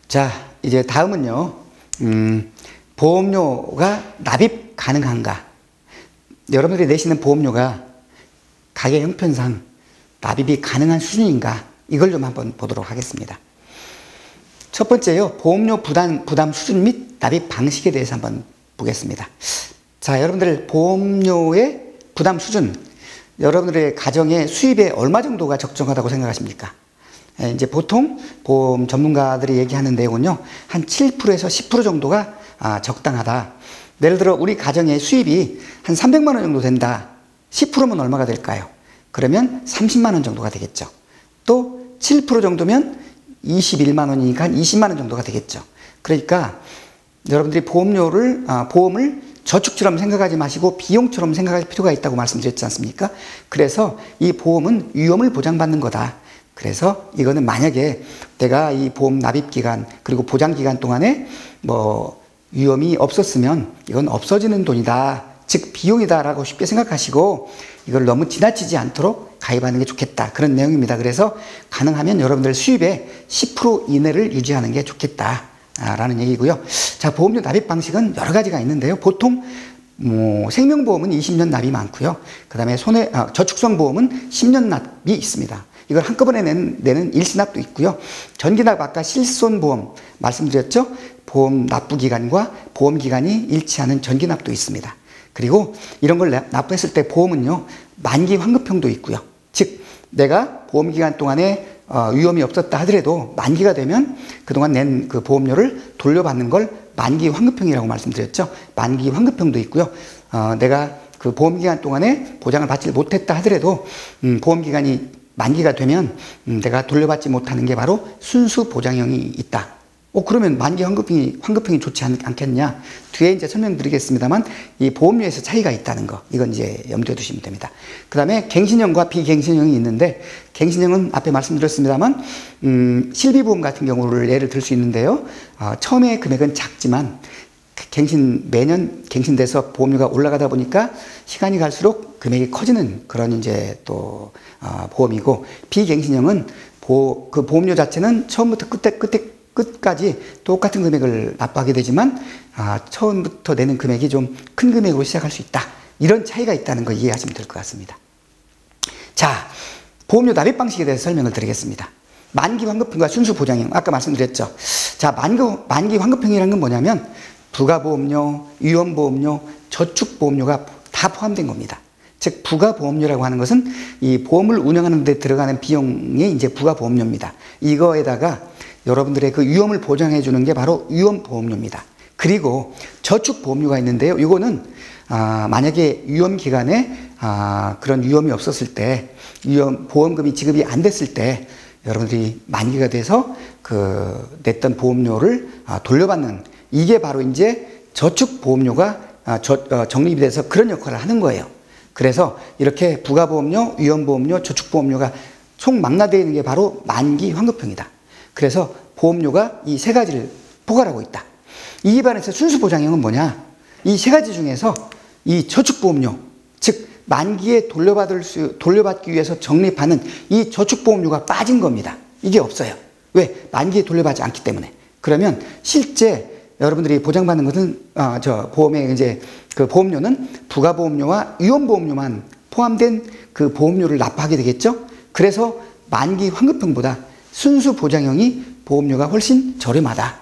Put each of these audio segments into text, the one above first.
자, 이제 다음은요, 보험료가 납입 가능한가? 여러분들이 내시는 보험료가 가계 형편상 납입이 가능한 수준인가? 이걸 좀 한번 보도록 하겠습니다. 첫 번째요, 보험료 부담 수준 및 납입 방식에 대해서 한번 보겠습니다. 자, 여러분들 보험료의 부담 수준, 여러분들의 가정의 수입에 얼마 정도가 적정하다고 생각하십니까? 이제 보통 보험 전문가들이 얘기하는 내용은요, 한 7%에서 10% 정도가 적당하다. 예를 들어 우리 가정의 수입이 한 300만 원 정도 된다. 10%면 얼마가 될까요? 그러면 30만 원 정도가 되겠죠. 또 7% 정도면 21만 원이니까 20만 원 정도가 되겠죠. 그러니까 여러분들이 보험을 저축처럼 생각하지 마시고 비용처럼 생각할 필요가 있다고 말씀드렸지 않습니까? 그래서 이 보험은 위험을 보장받는 거다. 그래서 이거는 만약에 내가 이 보험 납입 기간 그리고 보장 기간 동안에 위험이 없었으면 이건 없어지는 돈이다. 즉 비용이다 라고 쉽게 생각하시고 이걸 너무 지나치지 않도록 가입하는 게 좋겠다. 그런 내용입니다. 그래서 가능하면 여러분들 수입의 10% 이내를 유지하는 게 좋겠다 라는 얘기고요. 자, 보험료 납입 방식은 여러 가지가 있는데요. 보통 생명보험은 20년 납이 많고요. 그 다음에 저축성 보험은 10년 납이 있습니다. 이걸 한꺼번에 내는 일시납도 있고요. 전기납 아까 실손보험 말씀드렸죠. 보험 납부기간과 보험기간이 일치하는 전기납도 있습니다. 그리고 이런 걸 납부했을 때 보험은요, 만기 환급형도 있고요. 즉 내가 보험기간 동안에 위험이 없었다 하더라도 만기가 되면 그동안 낸 그 보험료를 돌려받는 걸 만기 환급형이라고 말씀드렸죠. 만기 환급형도 있고요. 내가 그 보험기간 동안에 보장을 받지 못했다 하더라도 보험기간이 만기가 되면 내가 돌려받지 못하는 게 바로 순수 보장형이 있다. 그러면 만기 환급형이 좋지 않겠냐? 뒤에 이제 설명드리겠습니다만 이 보험료에서 차이가 있다는 거, 이건 이제 염두에 두시면 됩니다. 그 다음에 갱신형과 비갱신형이 있는데, 갱신형은 앞에 말씀드렸습니다만 실비보험 같은 경우를 예를 들 수 있는데요. 처음에 금액은 작지만 매년 갱신돼서 보험료가 올라가다 보니까 시간이 갈수록 금액이 커지는 그런 이제 또 보험이고, 비갱신형은 그 보험료 자체는 처음부터 끝까지 똑같은 금액을 납부하게 되지만 처음부터 내는 금액이 좀 큰 금액으로 시작할 수 있다. 이런 차이가 있다는 거 이해하시면 될 것 같습니다. 자, 보험료 납입 방식에 대해서 설명을 드리겠습니다. 만기 환급형과 순수 보장형, 아까 말씀드렸죠. 자, 만기 환급형이라는 건 뭐냐면 부가보험료, 위험보험료, 저축보험료가 다 포함된 겁니다. 즉 부가보험료라고 하는 것은 이 보험을 운영하는 데 들어가는 비용이 이제 부가보험료입니다. 이거에다가 여러분들의 그 위험을 보장해 주는 게 바로 위험보험료입니다. 그리고 저축보험료가 있는데요. 이거는 만약에 위험기간에 그런 위험이 없었을 때, 보험금이 지급이 안 됐을 때 여러분들이 만기가 돼서 냈던 보험료를 돌려받는, 이게 바로 이제 저축보험료가 적립이 돼서 그런 역할을 하는 거예요. 그래서 이렇게 부가보험료, 위험보험료, 저축보험료가 총망라되어 있는 게 바로 만기 환급형이다. 그래서 보험료가 이 세 가지를 포괄하고 있다. 이에 반해서 순수보장형은 뭐냐? 이 세 가지 중에서 이 저축보험료, 즉 만기에 돌려받기 위해서 적립하는 이 저축보험료가 빠진 겁니다. 이게 없어요. 왜? 만기에 돌려받지 않기 때문에. 그러면 실제 여러분들이 보장받는 것은 보험의 이제 그 보험료는 부가보험료와 위험보험료만 포함된 그 보험료를 납부하게 되겠죠. 그래서 만기 환급형보다 순수 보장형이 보험료가 훨씬 저렴하다.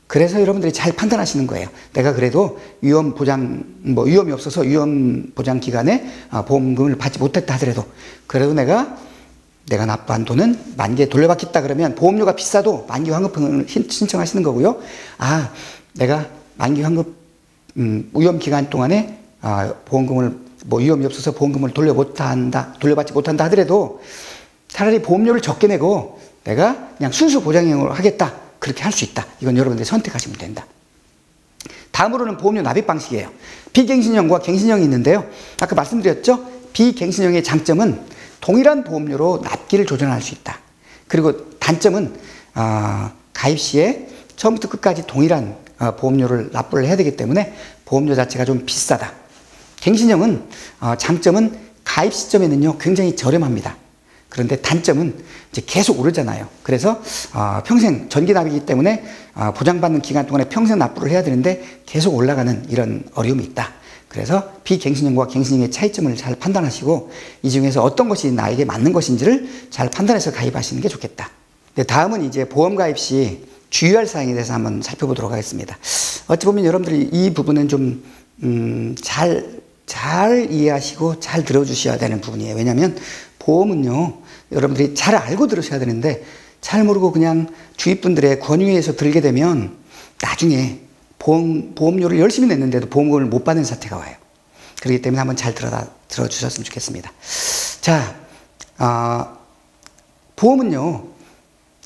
그래서 여러분들이 잘 판단하시는 거예요. 내가 그래도 위험이 없어서 위험 보장 기간에 보험금을 받지 못했다 하더라도 그래도 내가 납부한 돈은 만기에 돌려받겠다 그러면 보험료가 비싸도 만기 환급형을 신청하시는 거고요. 내가 만기 환급 위험 기간 동안에 보험금을 위험이 없어서 보험금을 돌려받지 못한다 하더라도 차라리 보험료를 적게 내고 내가 그냥 순수 보장형으로 하겠다. 그렇게 할 수 있다. 이건 여러분들이 선택하시면 된다. 다음으로는 보험료 납입 방식이에요. 비갱신형과 갱신형이 있는데요. 아까 말씀드렸죠? 비갱신형의 장점은 동일한 보험료로 납기를 조정할 수 있다. 그리고 단점은 가입 시에 처음부터 끝까지 동일한 보험료를 납부를 해야 되기 때문에 보험료 자체가 좀 비싸다. 갱신형은 장점은 가입 시점에는요 굉장히 저렴합니다. 그런데 단점은 이제 계속 오르잖아요. 그래서 평생 전기 납입이기 때문에 보장받는 기간 동안에 평생 납부를 해야 되는데 계속 올라가는 이런 어려움이 있다. 그래서 비갱신형과 갱신형의 차이점을 잘 판단하시고 이 중에서 어떤 것이 나에게 맞는 것인지를 잘 판단해서 가입하시는 게 좋겠다. 다음은 이제 보험 가입 시 주의할 사항에 대해서 한번 살펴보도록 하겠습니다. 어찌 보면 여러분들이 이 부분은 좀 잘 이해하시고 잘 들어주셔야 되는 부분이에요. 왜냐하면 보험은요, 여러분들이 잘 알고 들으셔야 되는데 잘 모르고 그냥 주위 분들의 권유에 의해서 들게 되면 나중에 보험료를 열심히 냈는데도 보험금을 못 받는 사태가 와요. 그렇기 때문에 한번 잘 들어주셨으면 좋겠습니다. 자, 보험은요,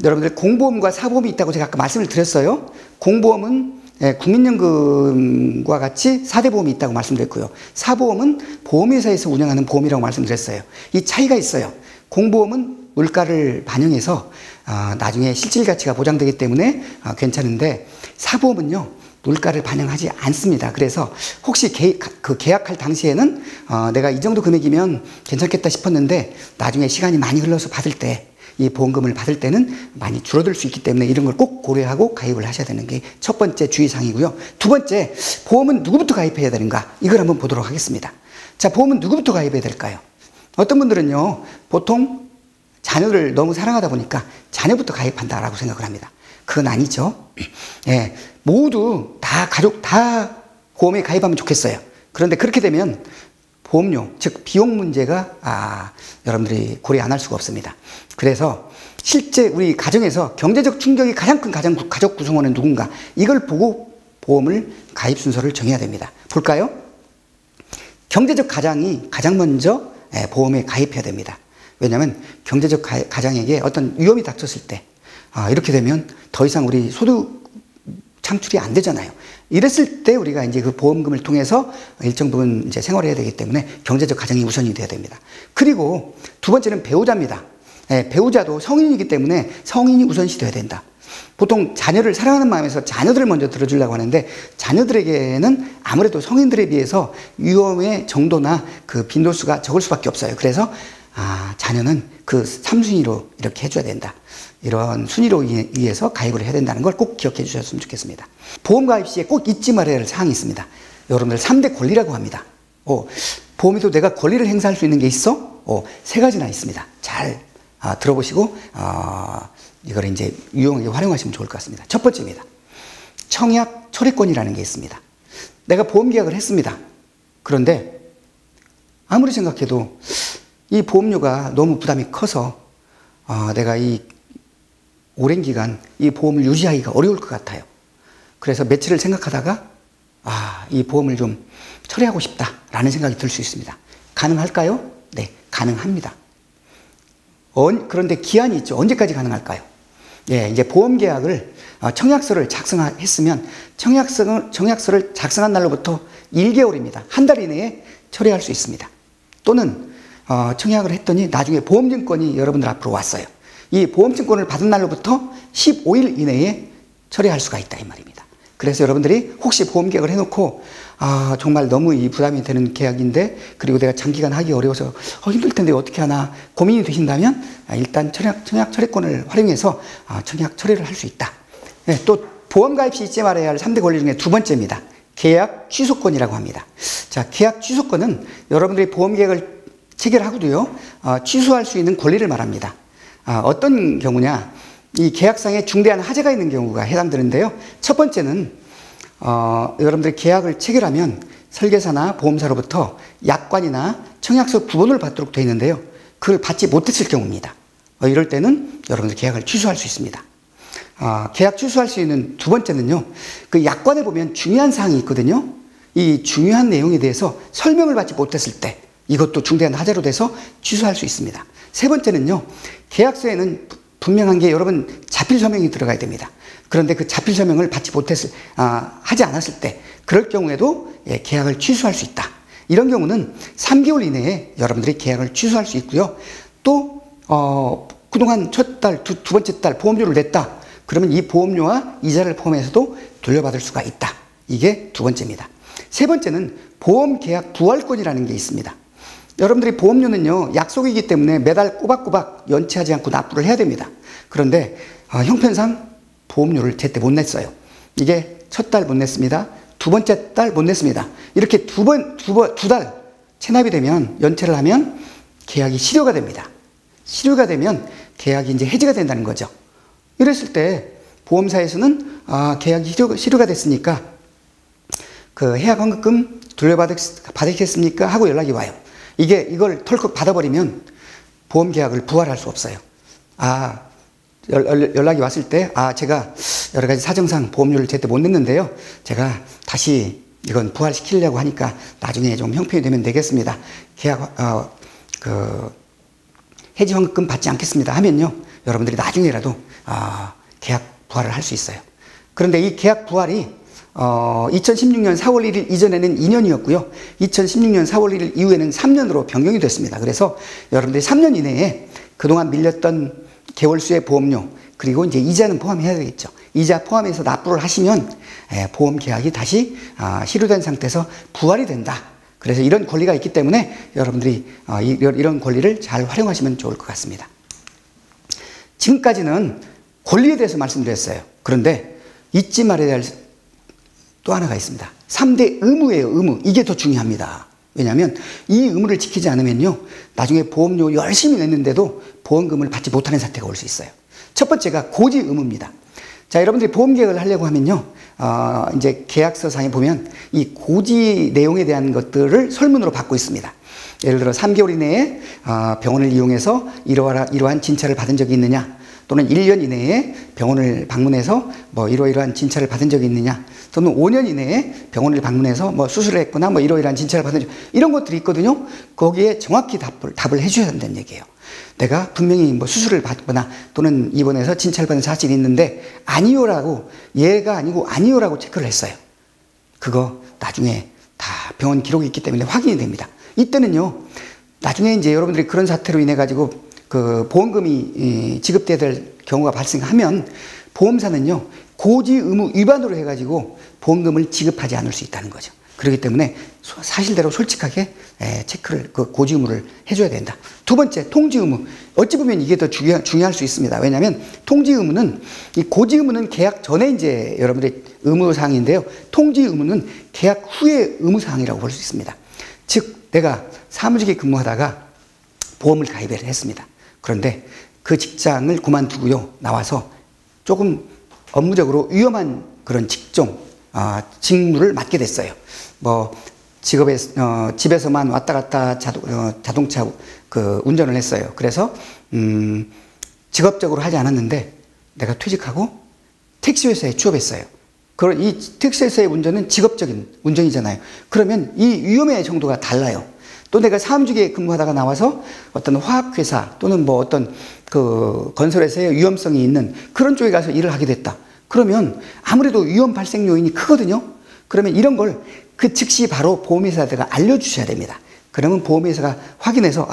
여러분들 공보험과 사보험이 있다고 제가 아까 말씀을 드렸어요. 공보험은 국민연금과 같이 4대 보험이 있다고 말씀드렸고요. 사보험은 보험회사에서 운영하는 보험이라고 말씀드렸어요. 이 차이가 있어요. 공보험은 물가를 반영해서 나중에 실질 가치가 보장되기 때문에 괜찮은데 사보험은요, 물가를 반영하지 않습니다. 그래서 혹시 계약할 당시에는 내가 이 정도 금액이면 괜찮겠다 싶었는데 나중에 시간이 많이 흘러서 받을 때 이 보험금을 받을 때는 많이 줄어들 수 있기 때문에 이런 걸 꼭 고려하고 가입을 하셔야 되는 게 첫 번째 주의사항이고요. 두 번째, 보험은 누구부터 가입해야 되는가? 이걸 한번 보도록 하겠습니다. 자, 보험은 누구부터 가입해야 될까요? 어떤 분들은요, 보통 자녀를 너무 사랑하다 보니까 자녀부터 가입한다라고 생각을 합니다. 그건 아니죠. 예, 모두 다 가족 다 보험에 가입하면 좋겠어요. 그런데 그렇게 되면 보험료, 즉 비용 문제가 여러분들이 고려 안 할 수가 없습니다. 그래서 실제 우리 가정에서 경제적 충격이 가장 큰 가족 구성원은 누군가, 이걸 보고 보험을 가입 순서를 정해야 됩니다. 볼까요? 경제적 가장이 가장 먼저 보험에 가입해야 됩니다. 왜냐하면 경제적 가장에게 어떤 위험이 닥쳤을 때 이렇게 되면 더 이상 우리 소득 창출이 안 되잖아요. 이랬을 때 우리가 이제 그 보험금을 통해서 일정 부분 이제 생활해야 되기 때문에 경제적 가정이 우선이 돼야 됩니다. 그리고 두 번째는 배우자입니다. 배우자도 성인이기 때문에 성인이 우선시 돼야 된다. 보통 자녀를 사랑하는 마음에서 자녀들을 먼저 들어주려고 하는데 자녀들에게는 아무래도 성인들에 비해서 위험의 정도나 그 빈도수가 적을 수밖에 없어요. 그래서 자녀는 그 3순위로 이렇게 해줘야 된다. 이런 순위로 의해서 가입을 해야 된다는 걸 꼭 기억해 주셨으면 좋겠습니다. 보험 가입 시에 꼭 잊지 말아야 할 사항이 있습니다. 여러분들 3대 권리라고 합니다. 보험에도 내가 권리를 행사할 수 있는 게 있어? 3가지나 있습니다. 잘 들어보시고 이걸 이제 유용하게 활용하시면 좋을 것 같습니다. 첫 번째입니다. 청약 철회권이라는 게 있습니다. 내가 보험 계약을 했습니다. 그런데 아무리 생각해도 이 보험료가 너무 부담이 커서 내가 이 오랜 기간 이 보험을 유지하기가 어려울 것 같아요. 그래서 며칠을 생각하다가 이 보험을 좀 철회하고 싶다라는 생각이 들 수 있습니다. 가능할까요? 네, 가능합니다. 그런데 기한이 있죠. 언제까지 가능할까요? 예, 이제 보험 계약을 청약서를 작성했으면 청약서를 작성한 날로부터 1개월입니다. 한 달 이내에 철회할 수 있습니다. 또는 청약을 했더니 나중에 보험증권이 여러분들 앞으로 왔어요. 이 보험증권을 받은 날로부터 15일 이내에 철회할 수가 있다 이 말입니다. 그래서 여러분들이 혹시 보험 계약을 해놓고 정말 너무 이 부담이 되는 계약인데 그리고 내가 장기간 하기 어려워서 힘들 텐데 어떻게 하나 고민이 되신다면 일단 청약 철회권을 활용해서 청약 철회를 할 수 있다. 네, 또 보험 가입 시 잊지 말아야 할 3대 권리 중에 두 번째입니다. 계약 취소권이라고 합니다. 자, 계약 취소권은 여러분들이 보험 계약을 체결하고도요 취소할 수 있는 권리를 말합니다. 어떤 경우냐, 이 계약상에 중대한 하자가 있는 경우가 해당되는데요. 첫 번째는 여러분들이 계약을 체결하면 설계사나 보험사로부터 약관이나 청약서 구본을 받도록 되어 있는데요. 그걸 받지 못했을 경우입니다. 이럴 때는 여러분들 계약을 취소할 수 있습니다. 계약 취소할 수 있는 두 번째는요, 그 약관에 보면 중요한 사항이 있거든요. 이 중요한 내용에 대해서 설명을 받지 못했을 때 이것도 중대한 하자로 돼서 취소할 수 있습니다. 세 번째는요, 계약서에는 분명한 게 여러분 자필 서명이 들어가야 됩니다. 그런데 그 자필 서명을 받지 하지 않았을 때 그럴 경우에도 계약을 취소할 수 있다. 이런 경우는 3개월 이내에 여러분들이 계약을 취소할 수 있고요. 또 그동안 첫 달, 두 번째 달 보험료를 냈다. 그러면 이 보험료와 이자를 포함해서도 돌려받을 수가 있다. 이게 두 번째입니다. 세 번째는 보험 계약 부활권이라는 게 있습니다. 여러분들이 보험료는요, 약속이기 때문에 매달 꼬박꼬박 연체하지 않고 납부를 해야 됩니다. 그런데 형편상 보험료를 제때 못 냈어요. 이게 첫 달 못 냈습니다. 두 번째 달 못 냈습니다. 이렇게 두 달 체납이 되면, 연체를 하면 계약이 실효가 됩니다. 실효가 되면 계약이 이제 해지가 된다는 거죠. 이랬을 때 보험사에서는 계약이 실효가 됐으니까 그 해약 환급금 돌려받으셨습니까? 하고 연락이 와요. 이걸 털컥 받아버리면 보험 계약을 부활할 수 없어요. 연락이 왔을 때, 제가 여러 가지 사정상 보험료를 제때 못 냈는데요. 제가 다시 이건 부활시키려고 하니까 나중에 좀 형편이 되면 되겠습니다. 계약, 해지 환급금 받지 않겠습니다. 하면요, 여러분들이 나중에라도, 계약 부활을 할 수 있어요. 그런데 이 계약 부활이 2016년 4월 1일 이전에는 2년이었고요. 2016년 4월 1일 이후에는 3년으로 변경이 됐습니다. 그래서 여러분들이 3년 이내에 그동안 밀렸던 개월수의 보험료, 그리고 이제 이자는 포함해야 되겠죠. 이자 포함해서 납부를 하시면 보험 계약이 다시 실효된 상태에서 부활이 된다. 그래서 이런 권리가 있기 때문에 여러분들이 이런 권리를 잘 활용하시면 좋을 것 같습니다. 지금까지는 권리에 대해서 말씀드렸어요. 그런데 잊지 말아야 할 또 하나가 있습니다. 3대 의무예요. 의무. 이게 더 중요합니다. 왜냐하면 이 의무를 지키지 않으면요, 나중에 보험료 열심히 냈는데도 보험금을 받지 못하는 사태가 올 수 있어요. 첫 번째가 고지 의무입니다. 자, 여러분들이 보험 계약을 하려고 하면요, 이제 계약서상에 보면 이 고지 내용에 대한 것들을 설문으로 받고 있습니다. 예를 들어 3개월 이내에 병원을 이용해서 이러한 진찰을 받은 적이 있느냐, 또는 1년 이내에 병원을 방문해서 이러이러한 진찰을 받은 적이 있느냐, 또는 5년 이내에 병원을 방문해서 수술을 했거나 이러이러한 진찰을 받은 적, 이런 것들이 있거든요. 거기에 정확히 답을 해줘야 된다는 얘기예요. 내가 분명히 수술을 받거나 또는 입원해서 진찰을 받은 사실이 있는데 아니요라고, 얘가 아니고 아니요라고 체크를 했어요. 그거 나중에 다 병원 기록이 있기 때문에 확인이 됩니다. 이때는요, 나중에 이제 여러분들이 그런 사태로 인해 가지고 그 보험금이 지급돼야 될 경우가 발생하면 보험사는요, 고지 의무 위반으로 해가지고 보험금을 지급하지 않을 수 있다는 거죠. 그렇기 때문에 사실대로 솔직하게 체크를, 그 고지 의무를 해줘야 된다. 두 번째, 통지 의무. 어찌 보면 이게 더 중요할 수 있습니다. 왜냐하면 통지 의무는, 이 고지 의무는 계약 전에 이제 여러분들의 의무사항인데요. 통지 의무는 계약 후의 의무사항이라고 볼 수 있습니다. 즉, 내가 사무직에 근무하다가 보험을 가입을 했습니다. 그런데 그 직장을 그만두고요, 나와서 조금 업무적으로 위험한 그런 직무를 맡게 됐어요. 집에서만 왔다 갔다 자동차 운전을 했어요. 그래서 직업적으로 하지 않았는데 내가 퇴직하고 택시회사에 취업했어요. 이 택시회사의 운전은 직업적인 운전이잖아요. 그러면 이 위험의 정도가 달라요. 또 내가 사무직에 근무하다가 나와서 어떤 화학회사 또는 어떤 그 건설회사의 위험성이 있는 그런 쪽에 가서 일을 하게 됐다. 그러면 아무래도 위험 발생 요인이 크거든요. 그러면 이런 걸 그 즉시 바로 보험회사에다가 알려주셔야 됩니다. 그러면 보험회사가 확인해서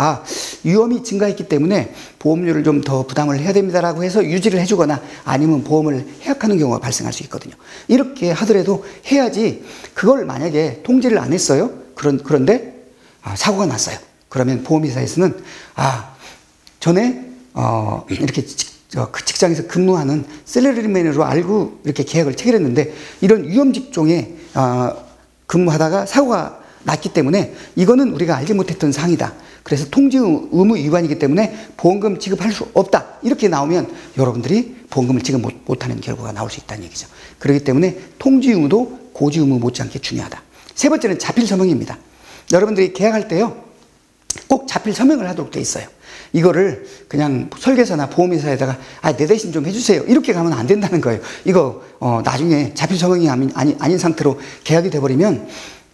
위험이 증가했기 때문에 보험료를 좀 더 부담을 해야 됩니다라고 해서 유지를 해주거나 아니면 보험을 해약하는 경우가 발생할 수 있거든요. 이렇게 하더라도 해야지, 그걸 만약에 통지를 안 했어요. 그런데 사고가 났어요. 그러면 보험회사에서는 전에 이렇게 그 직장에서 근무하는 셀러리맨으로 알고 이렇게 계약을 체결했는데 이런 위험 직종에 근무하다가 사고가 났기 때문에 이거는 우리가 알지 못했던 사항이다. 그래서 통지 의무 위반이기 때문에 보험금 지급할 수 없다. 이렇게 나오면 여러분들이 보험금을 지급 못하는 결과가 나올 수 있다는 얘기죠. 그렇기 때문에 통지 의무도 고지 의무 못지않게 중요하다. 세 번째는 자필 서명입니다. 여러분들이 계약할 때요, 꼭 자필 서명을 하도록 돼 있어요. 이거를 그냥 설계사나 보험회사에다가 내 대신 좀 해주세요, 이렇게 가면 안 된다는 거예요. 이거 나중에 자필 서명이 아닌 상태로 계약이 돼버리면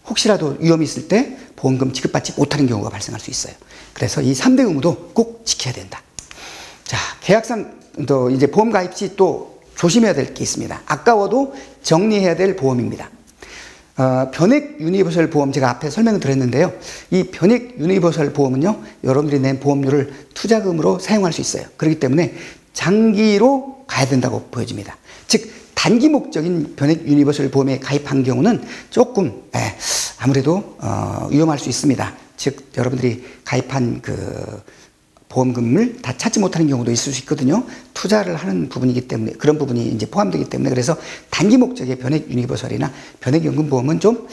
혹시라도 위험이 있을 때 보험금 지급받지 못하는 경우가 발생할 수 있어요. 그래서 이 3대 의무도 꼭 지켜야 된다. 자, 계약상 또 이제 보험 가입 시 또 조심해야 될 게 있습니다. 아까워도 정리해야 될 보험입니다. 변액 유니버설 보험, 제가 앞에 설명을 드렸는데요. 이 변액 유니버설 보험은요, 여러분들이 낸 보험료를 투자금으로 사용할 수 있어요. 그렇기 때문에 장기로 가야 된다고 보여집니다. 즉, 단기 목적인 변액 유니버설 보험에 가입한 경우는 조금 아무래도 위험할 수 있습니다. 즉 여러분들이 가입한 그 보험금을 다 찾지 못하는 경우도 있을 수 있거든요. 투자를 하는 부분이기 때문에 그런 부분이 이제 포함되기 때문에 그래서 단기 목적의 변액 유니버설이나 변액 연금보험은 좀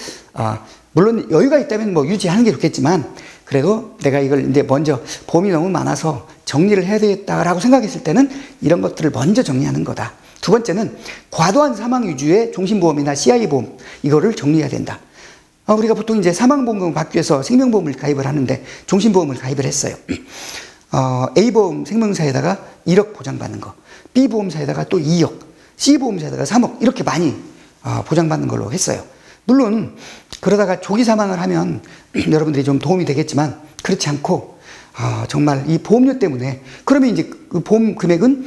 물론 여유가 있다면 뭐 유지하는 게 좋겠지만 그래도 내가 이걸 이제 먼저 보험이 너무 많아서 정리를 해야 되겠다라고 생각했을 때는 이런 것들을 먼저 정리하는 거다. 두 번째는 과도한 사망 위주의 종신보험이나 CI보험 이거를 정리해야 된다. 우리가 보통 이제 사망보험금을 받기 위해서 생명보험을 가입을 하는데 종신보험을 가입을 했어요. A보험 생명사에다가 1억 보장받는 거, B보험사에다가 또 2억, C보험사에다가 3억 이렇게 많이 보장받는 걸로 했어요. 물론 그러다가 조기 사망을 하면 여러분들이 좀 도움이 되겠지만 그렇지 않고 정말 이 보험료 때문에 그러면 이제 그 보험 금액은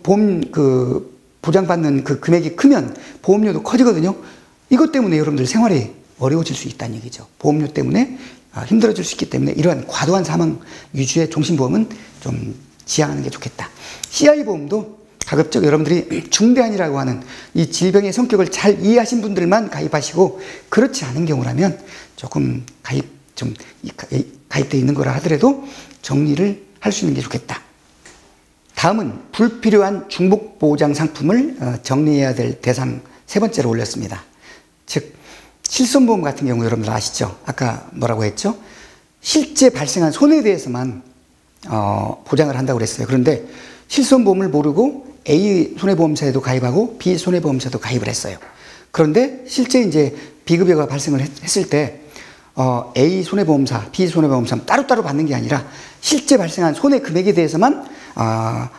보험 그 보장받는 그 금액이 크면 보험료도 커지거든요. 이것 때문에 여러분들 생활이 어려워질 수 있다는 얘기죠. 보험료 때문에 힘들어질 수 있기 때문에 이러한 과도한 사망 위주의 종신보험은 좀 지양하는 게 좋겠다. CI보험도 가급적 여러분들이 중대한이라고 하는 이 질병의 성격을 잘 이해하신 분들만 가입하시고 그렇지 않은 경우라면 조금 가입되어 있는 거라 하더라도 정리를 할 수 있는 게 좋겠다. 다음은 불필요한 중복보장 상품을 정리해야 될 대상 세 번째로 올렸습니다. 즉 실손보험 같은 경우 여러분들 아시죠? 아까 뭐라고 했죠? 실제 발생한 손해에 대해서만 보장을 한다고 그랬어요. 그런데 실손보험을 모르고 A 손해보험사에도 가입하고 B 손해보험사에도 가입을 했어요. 그런데 실제 이제 비급여가 발생을 했을 때 A 손해보험사, B 손해보험사 따로따로 받는 게 아니라 실제 발생한 손해 금액에 대해서만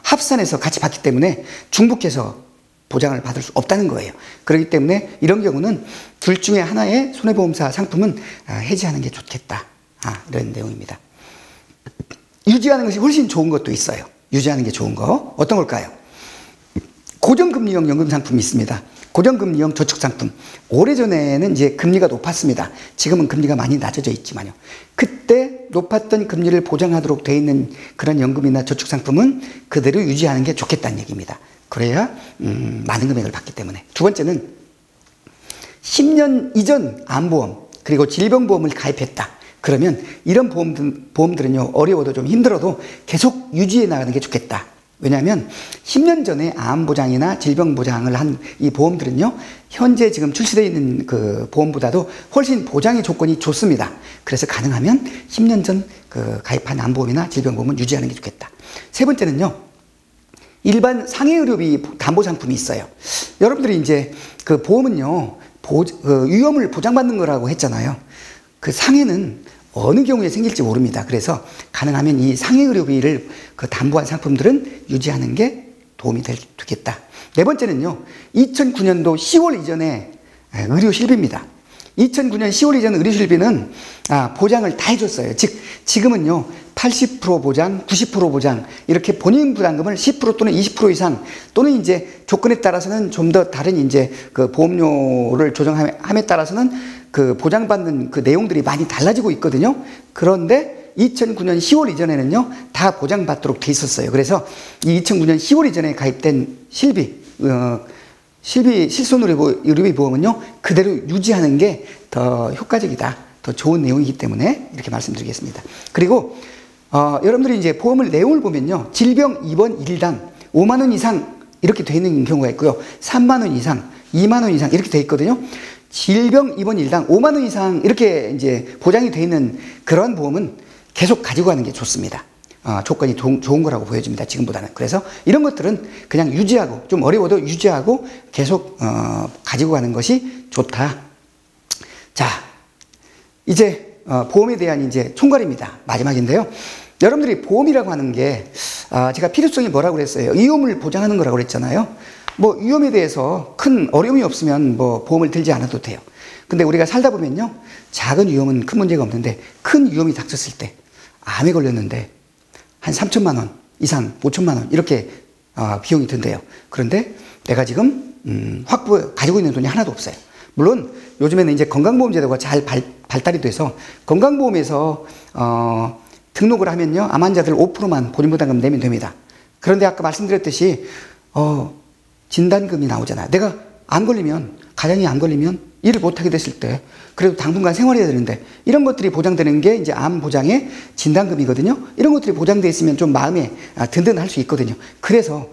합산해서 같이 받기 때문에 중복해서 보장을 받을 수 없다는 거예요. 그렇기 때문에 이런 경우는 둘 중에 하나의 손해보험사 상품은 해지하는 게 좋겠다. 이런 내용입니다. 유지하는 것이 훨씬 좋은 것도 있어요. 유지하는 게 좋은 거. 어떤 걸까요? 고정금리형 연금상품이 있습니다. 고정금리형 저축상품. 오래전에는 이제 금리가 높았습니다. 지금은 금리가 많이 낮아져 있지만요. 그때 높았던 금리를 보장하도록 되어 있는 그런 연금이나 저축상품은 그대로 유지하는 게 좋겠다는 얘기입니다. 그래야 많은 금액을 받기 때문에. 두 번째는 10년 이전 암보험 그리고 질병보험을 가입했다. 그러면 이런 보험들은요 어려워도 좀 힘들어도 계속 유지해 나가는 게 좋겠다. 왜냐하면 10년 전에 암보장이나 질병보장을 한 이 보험들은요 현재 지금 출시되어 있는 그 보험보다도 훨씬 보장의 조건이 좋습니다. 그래서 가능하면 10년 전 그 가입한 암보험이나 질병보험은 유지하는 게 좋겠다. 세 번째는요 일반 상해의료비 담보상품이 있어요. 여러분들이 이제 그 보험은요 위험을 보장받는 거라고 했잖아요. 그 상해는 어느 경우에 생길지 모릅니다. 그래서 가능하면 이 상해의료비를 그 담보한 상품들은 유지하는 게 도움이 되겠다. 네 번째는요 2009년도 10월 이전에 의료실비입니다. 2009년 10월 이전 의료실비는 보장을 다 해줬어요. 즉 지금은요 80% 보장, 90% 보장 이렇게 본인 부담금을 10% 또는 20% 이상 또는 이제 조건에 따라서는 좀 더 다른 이제 그 보험료를 조정함에 따라서는 그 보장받는 그 내용들이 많이 달라지고 있거든요. 그런데 2009년 10월 이전에는요 다 보장받도록 돼 있었어요. 그래서 이 2009년 10월 이전에 가입된 실손의료비 보험은요 그대로 유지하는 게 더 효과적이다, 더 좋은 내용이기 때문에 이렇게 말씀드리겠습니다. 그리고 여러분들이 이제 보험을 내용을 보면요 질병 입원 일당 5만 원 이상 이렇게 돼 있는 경우가 있고요 3만 원 이상, 2만 원 이상 이렇게 돼 있거든요. 질병 입원 일당 5만 원 이상 이렇게 이제 보장이 돼 있는 그런 보험은 계속 가지고 가는 게 좋습니다. 조건이 좋은 거라고 보여집니다. 지금보다는. 그래서 이런 것들은 그냥 유지하고 좀 어려워도 유지하고 계속 가지고 가는 것이 좋다. 자, 이제 보험에 대한 이제 총괄입니다. 마지막인데요. 여러분들이 보험이라고 하는 게 제가 필요성이 뭐라고 그랬어요? 위험을 보장하는 거라고 그랬잖아요. 뭐 위험에 대해서 큰 어려움이 없으면 뭐 보험을 들지 않아도 돼요. 근데 우리가 살다 보면요 작은 위험은 큰 문제가 없는데 큰 위험이 닥쳤을 때 암에 걸렸는데 한 3천만 원 이상 5천만 원 이렇게 비용이 든대요. 그런데 내가 지금 가지고 있는 돈이 하나도 없어요. 물론 요즘에는 이제 건강보험제도가 잘 발달이 돼서 건강보험에서 등록을 하면요 암 환자들 5%만 본인부담금 내면 됩니다. 그런데 아까 말씀드렸듯이 진단금이 나오잖아요. 내가 안 걸리면, 가정이 안 걸리면 일을 못하게 됐을 때 그래도 당분간 생활해야 되는데 이런 것들이 보장되는 게 이제 암 보장의 진단금이거든요. 이런 것들이 보장되어 있으면 좀 마음에 든든할 수 있거든요. 그래서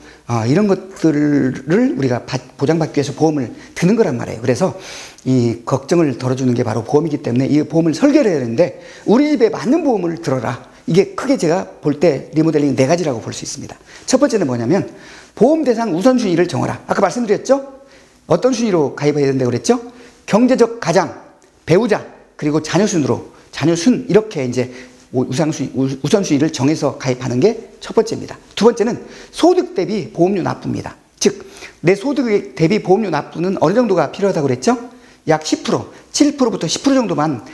이런 것들을 우리가 보장받기 위해서 보험을 드는 거란 말이에요. 그래서 이 걱정을 덜어주는 게 바로 보험이기 때문에 이 보험을 설계를 해야 되는데 우리 집에 맞는 보험을 들어라. 이게 크게 제가 볼 때 리모델링 4가지라고 볼 수 있습니다. 첫 번째는 뭐냐면 보험 대상 우선순위를 정하라. 아까 말씀드렸죠? 어떤 순위로 가입해야 된다고 그랬죠? 경제적 가장, 배우자, 그리고 자녀 순으로, 자녀 순, 이렇게 이제 우선순위를 정해서 가입하는 게 첫 번째입니다. 두 번째는 소득 대비 보험료 납부입니다. 즉, 내 소득 대비 보험료 납부는 어느 정도가 필요하다고 그랬죠? 약 10%, 7%부터 10% 정도만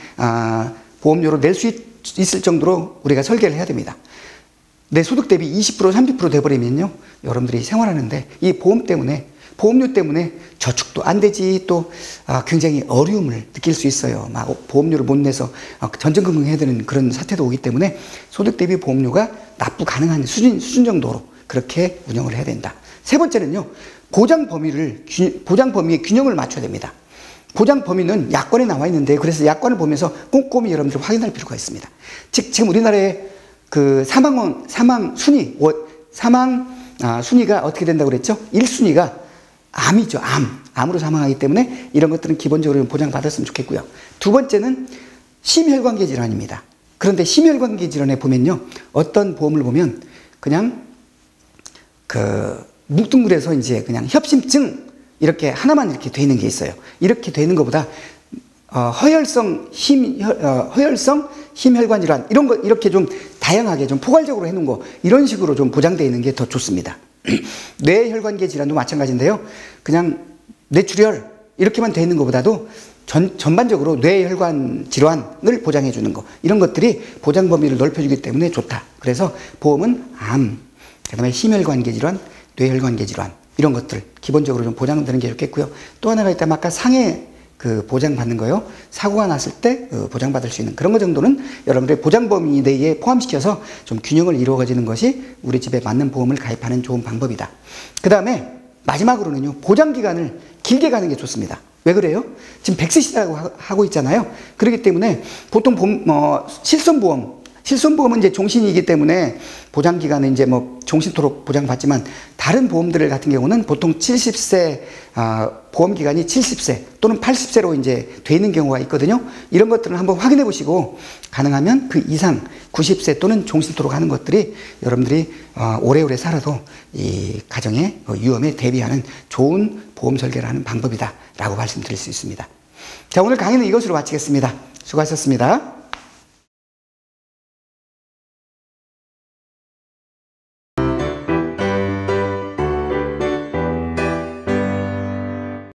보험료로 낼 수 있을 정도로 우리가 설계를 해야 됩니다. 내 소득 대비 20%, 30% 돼버리면요, 여러분들이 생활하는데 이 보험료 때문에 저축도 안 되지, 또 굉장히 어려움을 느낄 수 있어요. 막 보험료를 못 내서 전전긍긍해야 되는 그런 사태도 오기 때문에 소득 대비 보험료가 납부 가능한 수준 정도로 그렇게 운영을 해야 된다. 세 번째는요, 보장 범위의 균형을 맞춰야 됩니다. 보장 범위는 약관에 나와 있는데, 그래서 약관을 보면서 꼼꼼히 여러분들 확인할 필요가 있습니다. 즉, 지금 우리나라의 그 사망 순위가 어떻게 된다고 그랬죠? 1순위가 암이죠. 암으로 사망하기 때문에 이런 것들은 기본적으로 보장받았으면 좋겠고요. 두 번째는 심혈관계 질환입니다. 그런데 심혈관계 질환에 보면요, 어떤 보험을 보면 그냥 뭉뚱그려서 이제 그냥 협심증 이렇게 하나만 이렇게 돼 있는 게 있어요. 이렇게 돼 있는 것보다 허혈성 심혈관 질환 이런 거 이렇게 좀 다양하게 좀 포괄적으로 해놓은 거, 이런 식으로 좀 보장되어 있는 게 더 좋습니다. 뇌혈관계 질환도 마찬가지인데요. 그냥 뇌출혈 이렇게만 돼 있는 것보다도 전반적으로 뇌혈관 질환을 보장해 주는 거, 이런 것들이 보장 범위를 넓혀주기 때문에 좋다. 그래서 보험은 암, 그다음에 심혈관계 질환, 뇌혈관계 질환 이런 것들 기본적으로 좀 보장되는 게 좋겠고요. 또 하나가 있다면 아까 상해 보장받는 거요. 사고가 났을 때 보장받을 수 있는 그런 거 정도는 여러분들의 보장 범위 내에 포함시켜서 좀 균형을 이루어지는 것이 우리 집에 맞는 보험을 가입하는 좋은 방법이다. 그 다음에 마지막으로는요, 보장 기간을 길게 가는 게 좋습니다. 왜 그래요? 지금 100세 시대라고 하고 있잖아요. 그렇기 때문에 보통 실손보험은 이제 종신이기 때문에 보장 기간은 이제 뭐 종신토록 보장받지만, 다른 보험들 같은 경우는 보통 70세 보험 기간이 70세 또는 80세로 이제 돼 있는 경우가 있거든요. 이런 것들은 한번 확인해 보시고 가능하면 그 이상 90세 또는 종신토록 하는 것들이 여러분들이 오래오래 살아도 이 가정의 위험에 대비하는 좋은 보험 설계를 하는 방법이다라고 말씀드릴 수 있습니다. 자, 오늘 강의는 이것으로 마치겠습니다. 수고하셨습니다.